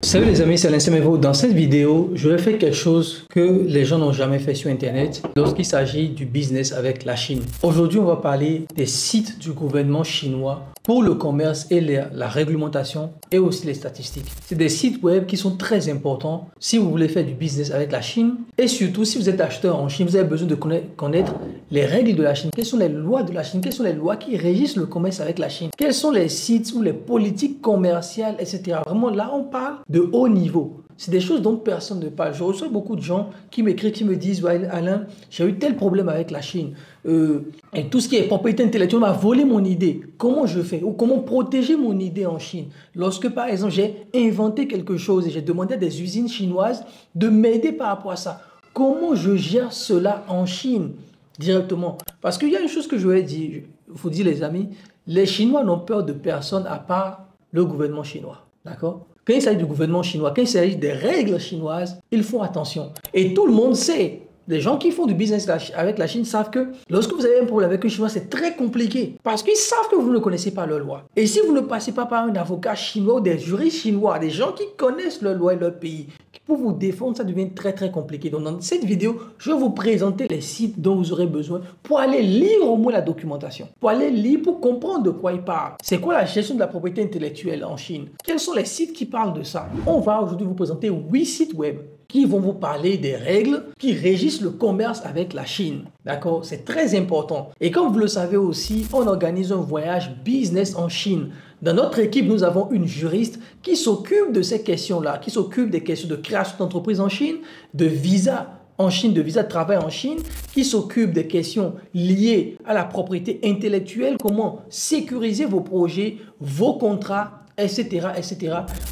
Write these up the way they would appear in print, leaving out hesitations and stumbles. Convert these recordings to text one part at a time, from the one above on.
Salut les amis, c'est Alain Mevo. Dans cette vidéo, je vais faire quelque chose que les gens n'ont jamais fait sur Internet lorsqu'il s'agit du business avec la Chine. Aujourd'hui, on va parler des sites du gouvernement chinois pour le commerce et la réglementation et aussi les statistiques. C'est des sites web qui sont très importants si vous voulez faire du business avec la Chine et surtout si vous êtes acheteur en Chine, vous avez besoin de connaître les règles de la Chine. Quelles sont les lois de la Chine? Quelles sont les lois qui régissent le commerce avec la Chine? Quels sont les sites ou les politiques commerciales, etc. Vraiment, là, on parle de haut niveau. C'est des choses dont personne ne parle. Je reçois beaucoup de gens qui m'écrivent, qui me disent ouais, « Alain, j'ai eu tel problème avec la Chine. Et tout ce qui est propriété intellectuelle m'a volé mon idée. Comment je fais? Ou comment protéger mon idée en Chine? Lorsque, par exemple, j'ai inventé quelque chose et j'ai demandé à des usines chinoises de m'aider par rapport à ça. Comment je gère cela en Chine directement? Parce qu'il y a une chose que je vais dire, il faut dire les amis, les Chinois n'ont peur de personne à part le gouvernement chinois. D'accord? Quand il s'agit du gouvernement chinois, quand il s'agit des règles chinoises, ils font attention. Et tout le monde sait, les gens qui font du business avec la Chine savent que lorsque vous avez un problème avec les Chinois, c'est très compliqué. Parce qu'ils savent que vous ne connaissez pas leurs lois. Et si vous ne passez pas par un avocat chinois ou des juristes chinois, des gens qui connaissent leurs lois et leur pays, pour vous défendre, ça devient très très compliqué. Donc dans cette vidéo, je vais vous présenter les sites dont vous aurez besoin pour aller lire au moins la documentation. Pour aller lire, pour comprendre de quoi ils parlent. C'est quoi la gestion de la propriété intellectuelle en Chine? Quels sont les sites qui parlent de ça? On va aujourd'hui vous présenter 8 sites web qui vont vous parler des règles qui régissent le commerce avec la Chine. D'accord? C'est très important. Et comme vous le savez aussi, on organise un voyage business en Chine. Dans notre équipe, nous avons une juriste qui s'occupe de ces questions-là, qui s'occupe des questions de création d'entreprise en Chine, de visa en Chine, de visa de travail en Chine, qui s'occupe des questions liées à la propriété intellectuelle, comment sécuriser vos projets, vos contrats, etc., etc.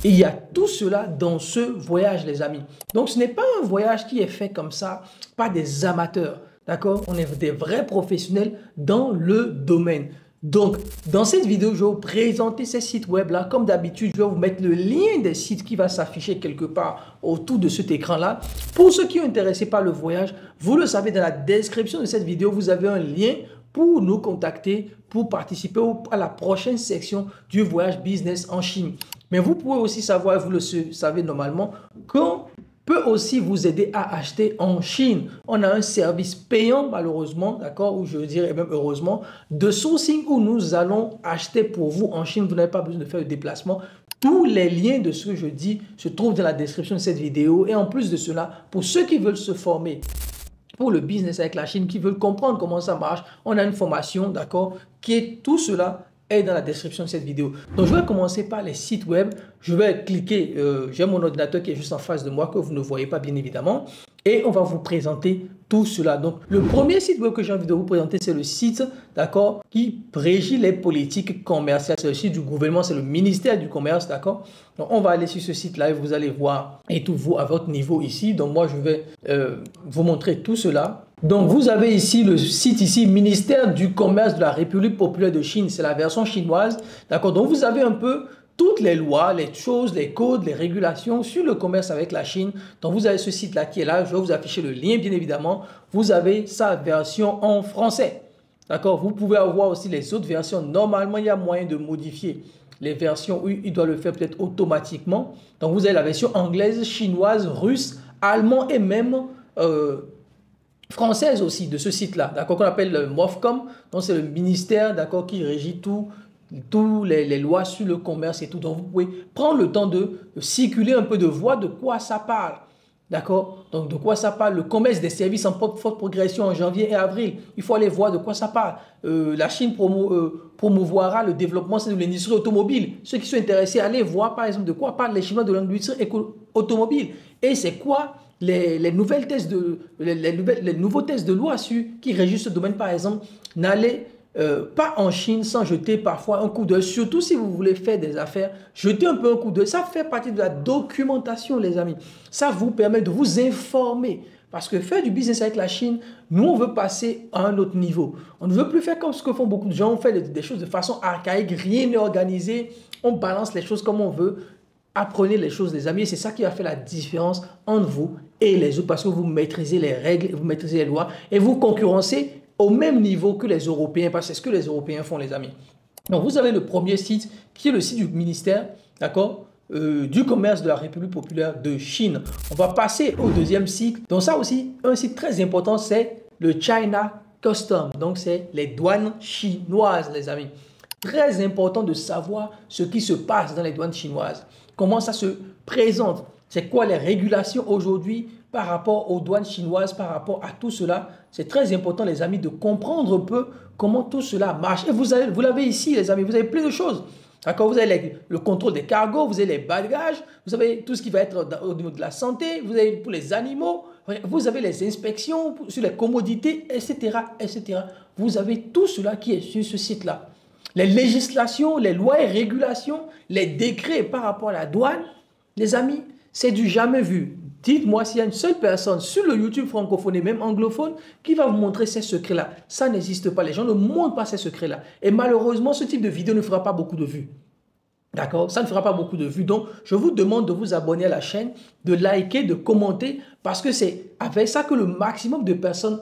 Et il y a tout cela dans ce voyage, les amis. Donc, ce n'est pas un voyage qui est fait comme ça par des amateurs. D'accord? On est des vrais professionnels dans le domaine. Donc, dans cette vidéo, je vais vous présenter ces sites web-là. Comme d'habitude, je vais vous mettre le lien des sites qui va s'afficher quelque part autour de cet écran-là. Pour ceux qui sont intéressés par le voyage, vous le savez, dans la description de cette vidéo, vous avez un lien pour nous contacter, pour participer à la prochaine section du voyage business en Chine. Mais vous pouvez aussi savoir, vous le savez normalement, qu'on peut aussi vous aider à acheter en Chine. On a un service payant, malheureusement, d'accord, ou je dirais même heureusement, de sourcing où nous allons acheter pour vous en Chine. Vous n'avez pas besoin de faire le déplacement. Tous les liens de ce que je dis se trouvent dans la description de cette vidéo. Et en plus de cela, pour ceux qui veulent se former pour le business avec la Chine, qui veulent comprendre comment ça marche, on a une formation, d'accord, qui est tout cela est dans la description de cette vidéo. Donc, je vais commencer par les sites web. Je vais cliquer, j'ai mon ordinateur qui est juste en face de moi, que vous ne voyez pas bien évidemment. Et on va vous présenter tout cela. Donc, le premier site web que j'ai envie de vous présenter, c'est le site, d'accord, qui régit les politiques commerciales. C'est le site du gouvernement, c'est le ministère du Commerce, d'accord. Donc, on va aller sur ce site-là et vous allez voir et tout vous à votre niveau ici. Donc, moi, je vais vous montrer tout cela. Donc, vous avez ici le site ici, ministère du Commerce de la République populaire de Chine. C'est la version chinoise, d'accord. Donc, vous avez un peu toutes les lois, les choses, les codes, les régulations sur le commerce avec la Chine. Donc, vous avez ce site-là qui est là. Je vais vous afficher le lien, bien évidemment. Vous avez sa version en français. D'accord? Vous pouvez avoir aussi les autres versions. Normalement, il y a moyen de modifier les versions. Oui, il doit le faire peut-être automatiquement. Donc, vous avez la version anglaise, chinoise, russe, allemand et même française aussi de ce site-là. D'accord? Qu'on appelle le MOFCOM. Donc, c'est le ministère, d'accord, qui régit tous les lois sur le commerce et tout. Donc, vous pouvez prendre le temps de circuler un peu, de voir de quoi ça parle. D'accord? Donc, de quoi ça parle? Le commerce des services en forte progression en janvier et avril. Il faut aller voir de quoi ça parle. La Chine promouvoira le développement de l'industrie automobile. Ceux qui sont intéressés, allez voir par exemple de quoi parlent les Chinois de l'industrie automobile. Et c'est quoi les nouveaux tests de loi qui régissent ce domaine, par exemple. N'allez pas en Chine sans jeter parfois un coup d'œil, surtout si vous voulez faire des affaires, jetez un peu un coup d'œil. Ça fait partie de la documentation, les amis. Ça vous permet de vous informer. Parce que faire du business avec la Chine, nous, on veut passer à un autre niveau. On ne veut plus faire comme ce que font beaucoup de gens. On fait des choses de façon archaïque, rien n'est organisé. On balance les choses comme on veut. Apprenez les choses, les amis. C'est ça qui va faire la différence entre vous et les autres. Parce que vous maîtrisez les règles, vous maîtrisez les lois et vous concurrencez au même niveau que les Européens, parce que c'est ce que les Européens font, les amis. Donc, vous avez le premier site, qui est le site du ministère, d'accord, du commerce de la République populaire de Chine. On va passer au deuxième site. Donc ça aussi, un site très important, c'est le China Custom. Donc c'est les douanes chinoises, les amis. Très important de savoir ce qui se passe dans les douanes chinoises. Comment ça se présente. C'est quoi les régulations aujourd'hui par rapport aux douanes chinoises, par rapport à tout cela. C'est très important, les amis, de comprendre un peu comment tout cela marche. Et vous l'avez ici, les amis, vous avez plein de choses. D'accord, vous avez le contrôle des cargos, vous avez les bagages, vous avez tout ce qui va être au niveau de la santé, vous avez pour les animaux, vous avez les inspections sur les commodités, etc., etc. Vous avez tout cela qui est sur ce site-là. Les législations, les lois et régulations, les décrets par rapport à la douane, les amis, c'est du jamais vu. Dites-moi s'il y a une seule personne sur le YouTube francophone et même anglophone qui va vous montrer ces secrets-là. Ça n'existe pas. Les gens ne montrent pas ces secrets-là. Et malheureusement, ce type de vidéo ne fera pas beaucoup de vues. D'accord? Ça ne fera pas beaucoup de vues. Donc, je vous demande de vous abonner à la chaîne, de liker, de commenter, parce que c'est avec ça que le maximum de personnes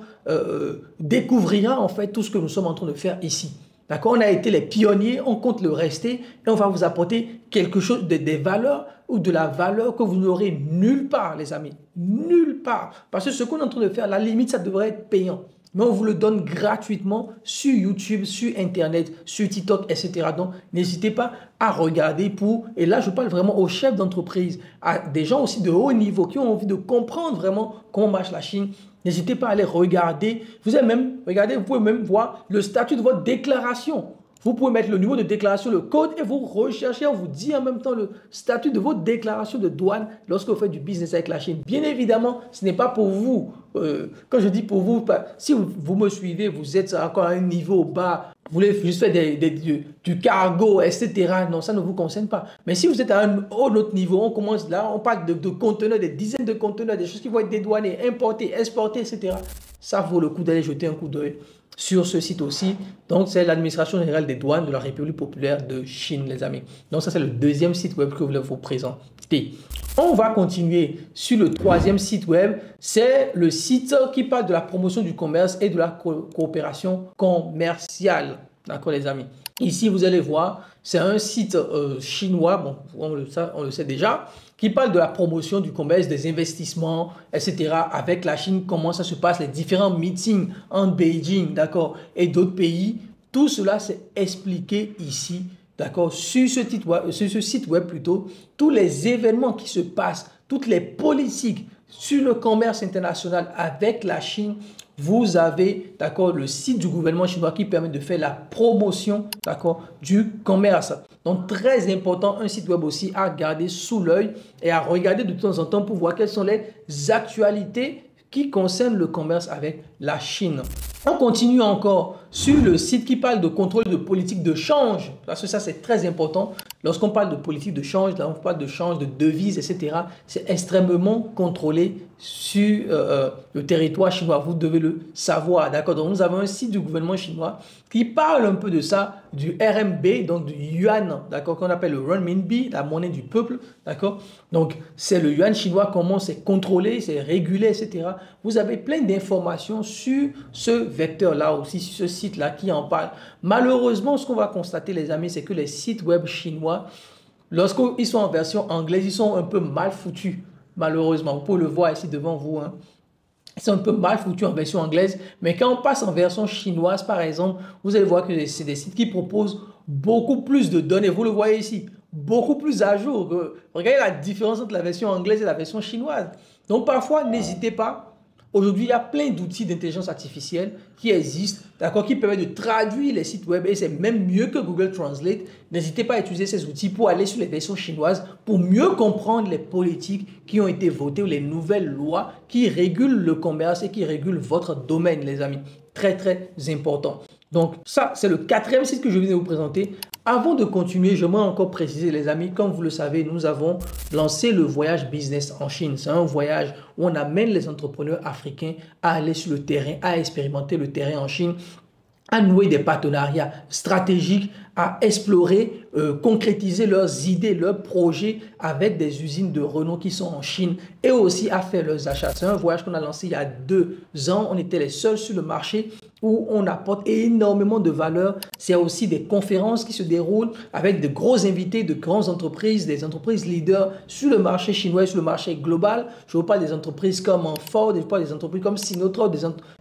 découvrira en fait tout ce que nous sommes en train de faire ici. D'accord? On a été les pionniers, on compte le rester et on va vous apporter quelque chose, des valeurs ou de la valeur que vous n'aurez nulle part, les amis. Nulle part. Parce que ce qu'on est en train de faire, à la limite, ça devrait être payant. Mais on vous le donne gratuitement sur YouTube, sur Internet, sur TikTok, etc. Donc, n'hésitez pas à regarder pour... Et là, je parle vraiment aux chefs d'entreprise, à des gens aussi de haut niveau qui ont envie de comprendre vraiment comment marche la Chine. N'hésitez pas à aller regarder. Vous avez même, regardez, vous pouvez même voir le statut de votre déclaration. Vous pouvez mettre le niveau de déclaration, le code et vous recherchez, on vous dit en même temps le statut de votre déclaration de douane lorsque vous faites du business avec la Chine. Bien évidemment, ce n'est pas pour vous. Quand je dis pour vous, si vous me suivez, vous êtes encore à un niveau bas, vous voulez juste faire du cargo, etc. Non, ça ne vous concerne pas. Mais si vous êtes à un autre niveau, on commence là, on parle de conteneurs, des dizaines de conteneurs, des choses qui vont être dédouanées, importées, exportées, etc. Ça vaut le coup d'aller jeter un coup d'œil sur ce site aussi. Donc, c'est l'administration générale des douanes de la République populaire de Chine, les amis. Donc, ça, c'est le deuxième site web que je voulais vous présenter. On va continuer sur le troisième site web. C'est le site qui parle de la promotion du commerce et de la coopération commerciale. D'accord, les amis? Ici, vous allez voir, c'est un site chinois, bon, on le sait déjà, qui parle de la promotion du commerce, des investissements, etc. avec la Chine, comment ça se passe, les différents meetings en Beijing, d'accord, et d'autres pays. Tout cela, c'est expliqué ici, d'accord, sur ce site web plutôt, tous les événements qui se passent, toutes les politiques sur le commerce international avec la Chine. Vous avez, d'accord, le site du gouvernement chinois qui permet de faire la promotion, d'accord, du commerce. Donc, très important, un site web aussi à garder sous l'œil et à regarder de temps en temps pour voir quelles sont les actualités qui concernent le commerce avec la Chine. On continue encore sur le site qui parle de contrôle de politique de change, parce que ça, c'est très important. Lorsqu'on parle de politique de change, là, on parle de change, de devises, etc. C'est extrêmement contrôlé sur le territoire chinois. Vous devez le savoir, d'accord? Donc, nous avons un site du gouvernement chinois qui parle un peu de ça, du RMB, donc du yuan, d'accord, qu'on appelle le renminbi, la monnaie du peuple, d'accord? Donc, c'est le yuan chinois, comment c'est contrôlé, c'est régulé, etc. Vous avez plein d'informations sur ce vecteur-là aussi, sur ce site-là qui en parle. Malheureusement, ce qu'on va constater, les amis, c'est que les sites web chinois, lorsqu'ils sont en version anglaise, ils sont un peu mal foutus, malheureusement. Vous pouvez le voir ici devant vous, hein. Ils sont un peu mal foutus en version anglaise, mais quand on passe en version chinoise, par exemple, vous allez voir que c'est des sites qui proposent beaucoup plus de données. Vous le voyez ici, beaucoup plus à jour. Regardez la différence entre la version anglaise et la version chinoise. Donc, parfois, n'hésitez pas. Aujourd'hui, il y a plein d'outils d'intelligence artificielle qui existent, d'accord, qui permettent de traduire les sites web et c'est même mieux que Google Translate. N'hésitez pas à utiliser ces outils pour aller sur les versions chinoises pour mieux comprendre les politiques qui ont été votées ou les nouvelles lois qui régulent le commerce et qui régulent votre domaine, les amis. Très, très important. Donc, ça, c'est le quatrième site que je viens de vous présenter. Avant de continuer, j'aimerais encore préciser, les amis, comme vous le savez, nous avons lancé le voyage business en Chine. C'est un voyage où on amène les entrepreneurs africains à aller sur le terrain, à expérimenter le terrain en Chine, à nouer des partenariats stratégiques à explorer, concrétiser leurs idées, leurs projets avec des usines de renom qui sont en Chine et aussi à faire leurs achats. C'est un voyage qu'on a lancé il y a 2 ans. On était les seuls sur le marché où on apporte énormément de valeur. C'est aussi des conférences qui se déroulent avec de gros invités de grandes entreprises, des entreprises leaders sur le marché chinois, sur le marché global. Je vous parle des entreprises comme Ford, je vous parle des entreprises comme Sinotrop,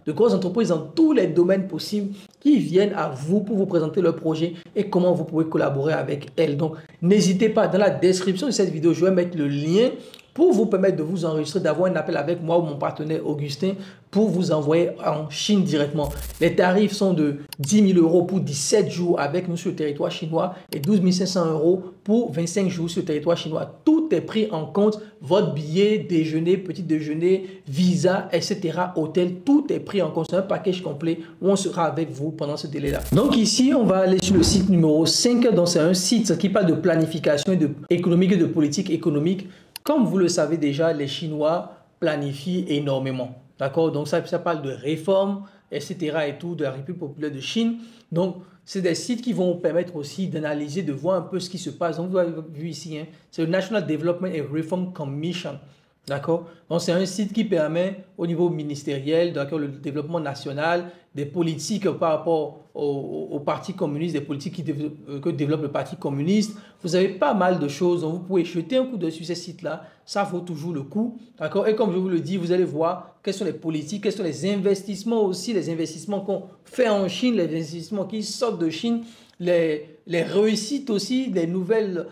de grosses entreprises dans tous les domaines possibles qui viennent à vous pour vous présenter leur projet et comment vous pouvez collaborer avec elles. Donc, n'hésitez pas, dans la description de cette vidéo, je vais mettre le lien pour vous permettre de vous enregistrer, d'avoir un appel avec moi ou mon partenaire Augustin pour vous envoyer en Chine directement. Les tarifs sont de 10 000 € pour 17 jours avec nous sur le territoire chinois et 12 500 € pour 25 jours sur le territoire chinois. Tout est pris en compte, votre billet, déjeuner, petit déjeuner, visa, etc., hôtel, tout est pris en compte. C'est un package complet où on sera avec vous pendant ce délai-là. Donc ici, on va aller sur le site numéro 5. Donc c'est un site qui parle de planification économique et de politique économique. Comme vous le savez déjà, les Chinois planifient énormément. D'accord? Donc, ça parle de réformes, etc. et tout, de la République populaire de Chine. Donc, c'est des sites qui vont vous permettre aussi d'analyser, de voir un peu ce qui se passe. Donc, vous avez vu ici, hein, c'est le National Development and Reform Commission. D'accord? Donc, c'est un site qui permet au niveau ministériel, d'accord, le développement national, des politiques par rapport au Parti communiste, des politiques que développe le Parti communiste. Vous avez pas mal de choses. Donc, vous pouvez jeter un coup d'œil sur ces sites-là. Ça vaut toujours le coup. D'accord? Et comme je vous le dis, vous allez voir quelles sont les politiques, quels sont les investissements aussi, les investissements qu'on fait en Chine, les investissements qui sortent de Chine, les réussites aussi, les nouvelles...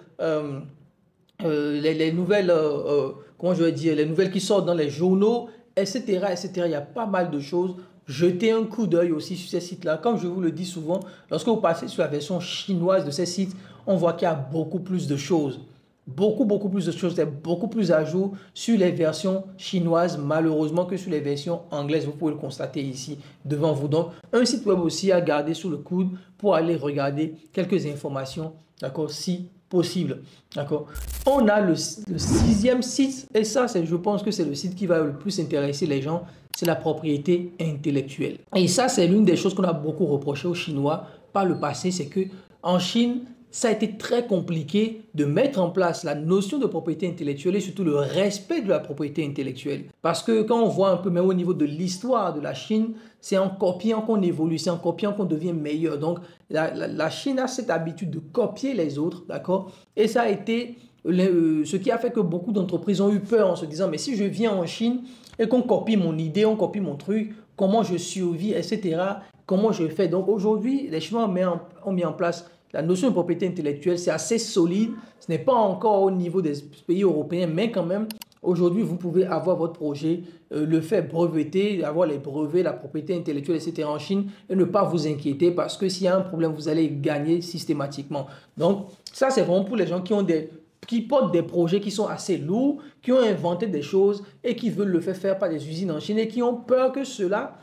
comment je vais dire, les nouvelles qui sortent dans les journaux, etc., etc. Il y a pas mal de choses. Jetez un coup d'œil aussi sur ces sites-là. Comme je vous le dis souvent, lorsque vous passez sur la version chinoise de ces sites, on voit qu'il y a beaucoup plus de choses. Beaucoup plus de choses. C'est beaucoup plus à jour sur les versions chinoises, malheureusement, que sur les versions anglaises. Vous pouvez le constater ici devant vous. Donc, un site web aussi à garder sous le coude pour aller regarder quelques informations, d'accord, si possible. D'accord. On a le 6e site, et ça, je pense que c'est le site qui va le plus intéresser les gens, c'est la propriété intellectuelle. Et ça, c'est l'une des choses qu'on a beaucoup reproché aux Chinois par le passé, c'est que en Chine, ça a été très compliqué de mettre en place la notion de propriété intellectuelle et surtout le respect de la propriété intellectuelle. Parce que quand on voit un peu, même au niveau de l'histoire de la Chine, c'est en copiant qu'on évolue, c'est en copiant qu'on devient meilleur. Donc, la Chine a cette habitude de copier les autres, d'accord? Et ça a été ce qui a fait que beaucoup d'entreprises ont eu peur en se disant, mais si je viens en Chine et qu'on copie mon idée, on copie mon truc, comment je survis, etc., comment je fais? Donc, aujourd'hui, les Chinois ont mis en place la notion de propriété intellectuelle. C'est assez solide. Ce n'est pas encore au niveau des pays européens, mais quand même, aujourd'hui, vous pouvez avoir votre projet, le faire breveter, avoir les brevets, la propriété intellectuelle, etc. en Chine et ne pas vous inquiéter parce que s'il y a un problème, vous allez gagner systématiquement. Donc, ça, c'est vraiment pour les gens qui portent des projets qui sont assez lourds, qui ont inventé des choses et qui veulent le faire par des usines en Chine et qui ont peur que cela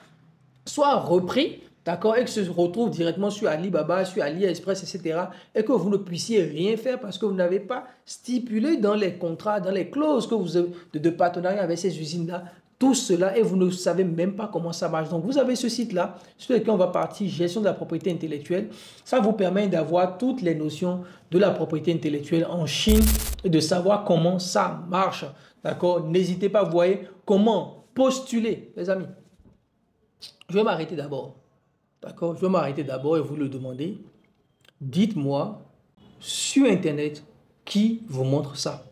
soit repris, d'accord, et que se retrouve directement sur Alibaba, sur AliExpress, etc. et que vous ne puissiez rien faire parce que vous n'avez pas stipulé dans les contrats, dans les clauses que vous avez de partenariat avec ces usines-là, tout cela et vous ne savez même pas comment ça marche. Donc, vous avez ce site-là sur lequel on va partir, gestion de la propriété intellectuelle. Ça vous permet d'avoir toutes les notions de la propriété intellectuelle en Chine et de savoir comment ça marche. D'accord? N'hésitez pas, vous voyez, comment postuler, les amis. Je vais m'arrêter d'abord. D'accord? Je vais m'arrêter d'abord et vous le demander. Dites-moi sur Internet qui vous montre ça.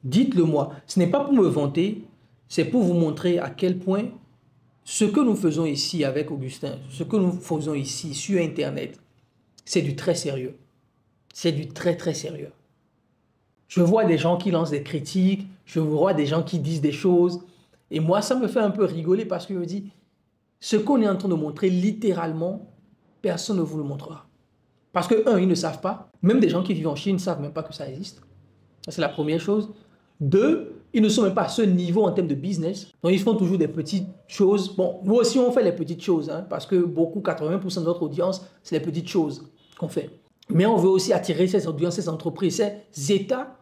Dites-le moi. Ce n'est pas pour me vanter, c'est pour vous montrer à quel point ce que nous faisons ici avec Augustin, ce que nous faisons ici sur Internet, c'est du très sérieux. C'est du très sérieux. Je vois des gens qui lancent des critiques, je vois des gens qui disent des choses et moi ça me fait un peu rigoler parce que je me dis ce qu'on est en train de montrer littéralement, personne ne vous le montrera. Parce que, un, ils ne savent pas. Même des gens qui vivent en Chine ne savent même pas que ça existe. Ça, c'est la première chose. Deux, ils ne sont même pas à ce niveau en termes de business. Donc, ils font toujours des petites choses. Bon, nous aussi, on fait les petites choses. Hein, parce que beaucoup, 80% de notre audience, c'est les petites choses qu'on fait. Mais on veut aussi attirer ces audiences, ces entreprises, ces États,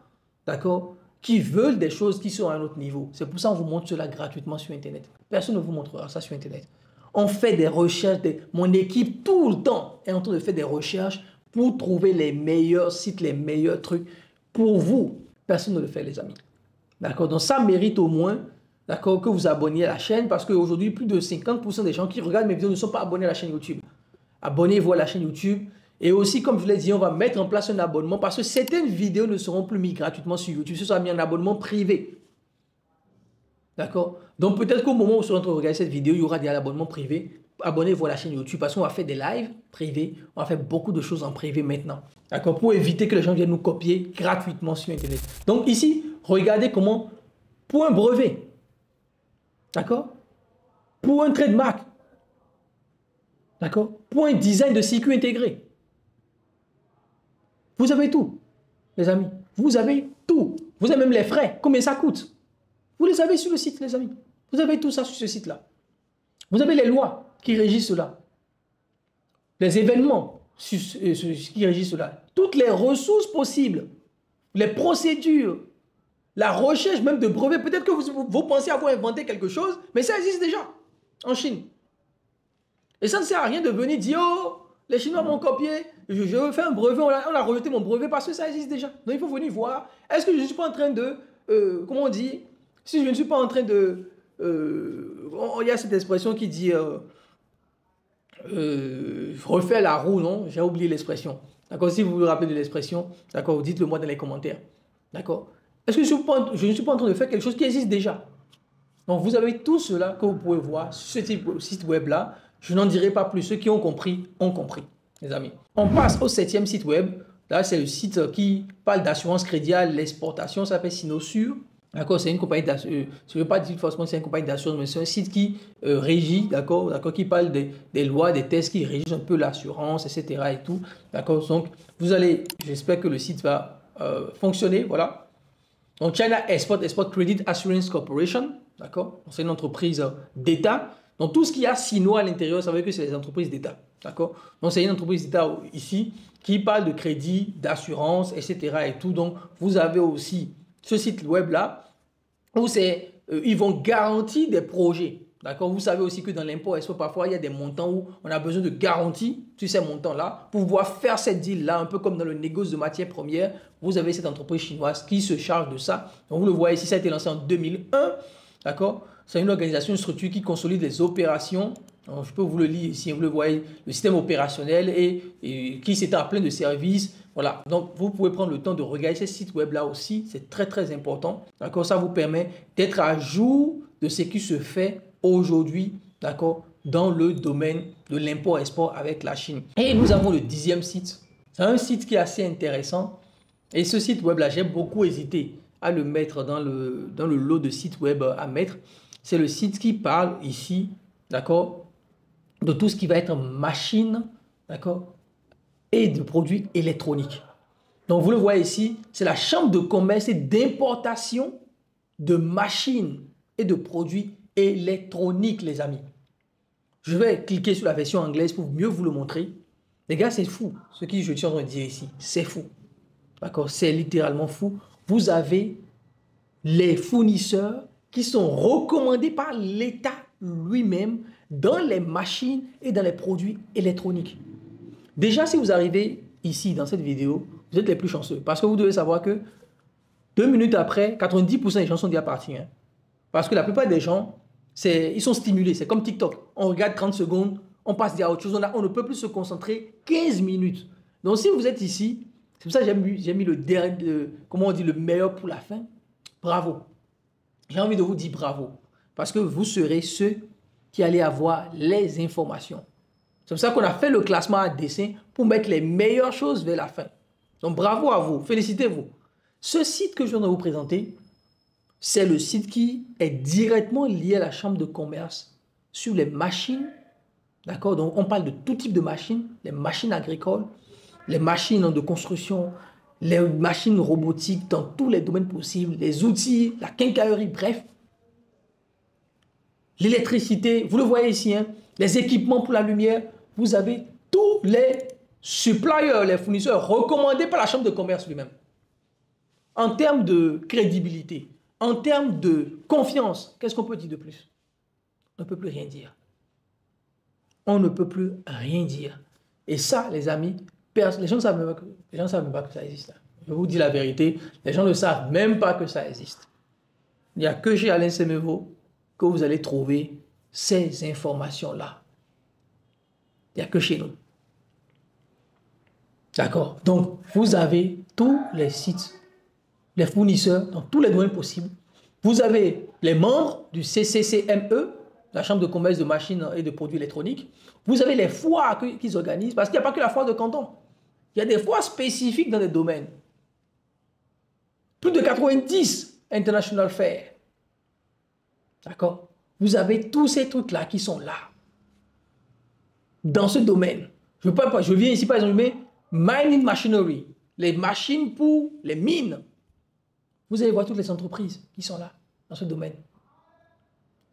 d'accord, qui veulent des choses qui sont à un autre niveau. C'est pour ça qu'on vous montre cela gratuitement sur Internet. Personne ne vous montrera ça sur Internet. On fait des recherches, mon équipe tout le temps est en train de faire des recherches pour trouver les meilleurs sites, les meilleurs trucs pour vous. Personne ne le fait, les amis. D'accord? Donc, ça mérite au moins, d'accord, que vous abonniez à la chaîne parce qu'aujourd'hui, plus de 50% des gens qui regardent mes vidéos ne sont pas abonnés à la chaîne YouTube. Abonnez-vous à la chaîne YouTube. Et aussi, comme je l'ai dit, on va mettre en place un abonnement parce que certaines vidéos ne seront plus mises gratuitement sur YouTube. Ce sera mis en abonnement privé. D'accord? Donc, peut-être qu'au moment où vous serez en train de regarder cette vidéo, il y aura des abonnements privés. Abonnez-vous à la chaîne YouTube parce qu'on va faire des lives privés. On va faire beaucoup de choses en privé maintenant. D'accord? Pour éviter que les gens viennent nous copier gratuitement sur Internet. Donc, ici, regardez comment, pour un brevet, d'accord? Pour un trademark, d'accord? Pour un design de circuit intégré. Vous avez tout, les amis. Vous avez tout. Vous avez même les frais. Combien ça coûte? Vous les avez sur le site, les amis. Vous avez tout ça sur ce site-là. Vous avez les lois qui régissent cela. Les événements qui régissent cela. Toutes les ressources possibles. Les procédures. La recherche même de brevets. Peut-être que vous pensez avoir inventé quelque chose, mais ça existe déjà en Chine. Et ça ne sert à rien de venir dire, oh, les Chinois m'ont copié, je veux faire un brevet, on a rejeté mon brevet parce que ça existe déjà. Donc il faut venir voir, est-ce que je ne suis pas en train de, comment on dit, si je ne suis pas en train de, il y a cette expression qui dit, refaire la roue, non? J'ai oublié l'expression. D'accord? Si vous vous rappelez de l'expression, d'accord, dites-le moi dans les commentaires. D'accord? Est-ce que je ne suis pas en train de faire quelque chose qui existe déjà? Donc vous avez tout cela que vous pouvez voir sur ce site web-là. Je n'en dirai pas plus. Ceux qui ont compris, les amis. On passe au 7e site web. Là, c'est le site qui parle d'assurance crédit à l'exportation. Ça s'appelle Sinosure. D'accord, c'est une compagnie d'assurance. Je ne veux pas dire forcément que c'est une compagnie d'assurance, mais c'est un site qui régit, d'accord, qui parle des lois, des tests qui régissent un peu l'assurance, etc. et tout. D'accord, donc vous allez, j'espère que le site va fonctionner, voilà. Donc China Export Credit Assurance Corporation, d'accord, c'est une entreprise d'État. Donc, tout ce qu'il y a sino à l'intérieur, ça veut dire que c'est les entreprises d'État. D'accord? Donc, c'est une entreprise d'État ici qui parle de crédit, d'assurance, etc. et tout. Donc, vous avez aussi ce site web-là où ils vont garantir des projets. D'accord? Vous savez aussi que dans l'import-export, parfois, il y a des montants où on a besoin de garantie sur ces montants-là pour pouvoir faire cette deal-là, un peu comme dans le négoce de matières premières. Vous avez cette entreprise chinoise qui se charge de ça. Donc, vous le voyez ici, ça a été lancé en 2001. D'accord? C'est une organisation, une structure qui consolide les opérations. Alors, je peux vous le lire ici, vous le voyez, le système opérationnel et qui s'étend à plein de services. Voilà, donc vous pouvez prendre le temps de regarder ce site web-là aussi. C'est très, très important. D'accord, ça vous permet d'être à jour de ce qui se fait aujourd'hui, d'accord, dans le domaine de l'import-export avec la Chine. Et nous avons le 10e site. C'est un site qui est assez intéressant. Et ce site web-là, j'ai beaucoup hésité à le mettre dans le lot de sites web à mettre. C'est le site qui parle ici, d'accord, de tout ce qui va être machine, d'accord, et de produits électroniques. Donc, vous le voyez ici, c'est la chambre de commerce et d'importation de machines et de produits électroniques, les amis. Je vais cliquer sur la version anglaise pour mieux vous le montrer. Les gars, c'est fou. Ce que je suis en train de dire ici, c'est fou. D'accord, c'est littéralement fou. Vous avez les fournisseurs qui sont recommandés par l'État lui-même dans les machines et dans les produits électroniques. Déjà, si vous arrivez ici dans cette vidéo, vous êtes les plus chanceux parce que vous devez savoir que 2 minutes après, 90% des gens sont déjà partis. Hein. Parce que la plupart des gens, ils sont stimulés. C'est comme TikTok. On regarde 30 secondes, on passe à autre chose. On ne peut plus se concentrer 15 minutes. Donc, si vous êtes ici, c'est pour ça que j'ai mis le dernier, comment on dit, le meilleur pour la fin. Bravo. J'ai envie de vous dire bravo. Parce que vous serez ceux qui allez avoir les informations. C'est pour ça qu'on a fait le classement à dessin pour mettre les meilleures choses vers la fin. Donc bravo à vous. Félicitez-vous. Ce site que je viens de vous présenter, c'est le site qui est directement lié à la chambre de commerce sur les machines. D'accord? Donc on parle de tout type de machines. Les machines agricoles, les machines de construction, les machines robotiques dans tous les domaines possibles, les outils, la quincaillerie, bref. L'électricité, vous le voyez ici, hein, les équipements pour la lumière, vous avez tous les suppliers, les fournisseurs recommandés par la chambre de commerce lui-même. En termes de crédibilité, en termes de confiance, qu'est-ce qu'on peut dire de plus? On ne peut plus rien dire. On ne peut plus rien dire. Et ça, les amis, Les gens ne savent même pas que ça existe. Je vous dis la vérité, les gens ne savent même pas que ça existe. Il n'y a que chez Alain Semevo que vous allez trouver ces informations-là. Il n'y a que chez nous. D'accord? Donc, vous avez tous les sites, les fournisseurs dans tous les domaines possibles. Vous avez les membres du CCCME, la Chambre de commerce de machines et de produits électroniques. Vous avez les foires qu'ils organisent, parce qu'il n'y a pas que la foire de Canton. Il y a des foires spécifiques dans des domaines. Plus de 90 International Fair. D'accord? Vous avez tous ces trucs-là qui sont là. Dans ce domaine. Je viens ici, par exemple, mais mining machinery. Les machines pour les mines. Vous allez voir toutes les entreprises qui sont là, dans ce domaine.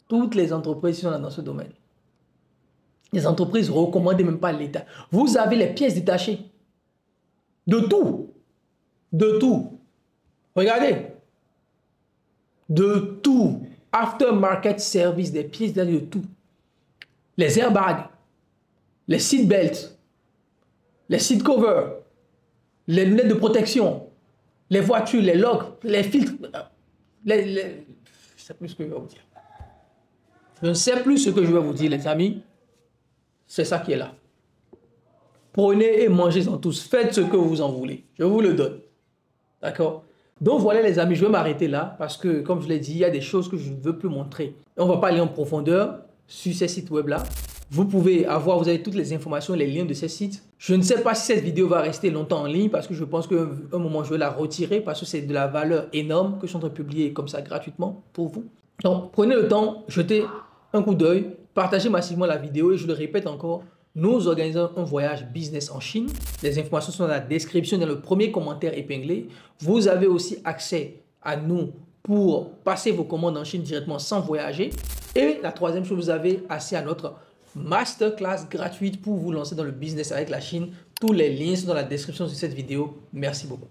Toutes les entreprises qui sont là dans ce domaine. Les entreprises recommandées même par l'État. Vous avez les pièces détachées. De tout. De tout. Regardez. De tout. Aftermarket service, des pièces détachées de tout. Les airbags. Les seatbelts. Les seat covers. Les lunettes de protection. Les voitures, les locks, les filtres. Je ne sais plus ce que je vais vous dire. Je ne sais plus ce que je vais vous dire, les amis. C'est ça qui est là. Prenez et mangez-en tous. Faites ce que vous en voulez. Je vous le donne. D'accord? Donc voilà les amis, je vais m'arrêter là parce que comme je l'ai dit, il y a des choses que je ne veux plus montrer. On ne va pas aller en profondeur sur ces sites web là. Vous avez toutes les informations, les liens de ces sites. Je ne sais pas si cette vidéo va rester longtemps en ligne parce que je pense qu'à un moment je vais la retirer parce que c'est de la valeur énorme que je suis en train de publier comme ça gratuitement pour vous. Donc prenez le temps, jetez un coup d'œil, partagez massivement la vidéo et je le répète encore, nous organisons un voyage business en Chine. Les informations sont dans la description, dans le premier commentaire épinglé. Vous avez aussi accès à nous pour passer vos commandes en Chine directement sans voyager. Et la troisième chose, vous avez accès à notre masterclass gratuite pour vous lancer dans le business avec la Chine. Tous les liens sont dans la description de cette vidéo. Merci beaucoup.